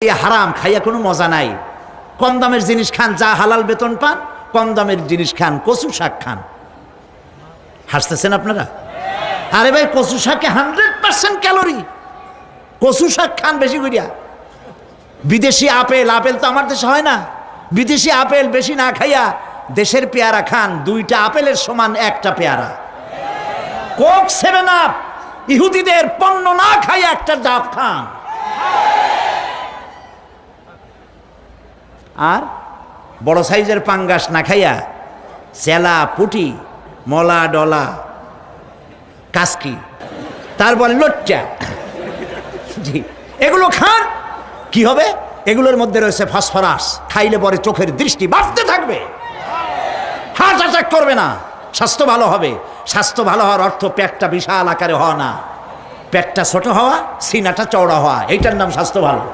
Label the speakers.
Speaker 1: এই হারাম খাইয়া কোনো মজা নাই। কম দামের জিনিস খান, যা হালাল বেতন পান, কম দামের জিনিস খান, কচু শাক খান। হাসতেছেন আপনারা? আরে ভাই, কচু শাকে 100% ক্যালোরি। কচু শাক খান বেশি করিয়া। বিদেশি আপেল, আপেল তো আমার দেশে হয় না। বিদেশি আপেল বেশি না খাইয়া দেশের পেয়ারা খান। 2টা আপেলের সমান 1টা পেয়ারা। কোক 7 আপ ইহুদিদের পণ্য না খাইয়া 1টা ডাব খান। আর বড় সাইজের পাঙ্গাস না খাইয়া চেলা, পুটি, মলা, ডলা, কাসকি, তারপর লট্টা, জি, এগুলো খান। কি হবে? এগুলোর মধ্যে রয়েছে ফসফরাস। খাইলে পরে চোখের দৃষ্টি বাড়তে থাকবে, হার্ট অ্যাটাক করবে না, স্বাস্থ্য ভালো হবে। স্বাস্থ্য ভালো হওয়ার অর্থ পেটটা বিশাল আকারে হওয়া না, পেটটা ছোট হওয়া, সিনাটা চওড়া হওয়া, এইটার নাম স্বাস্থ্য ভালো।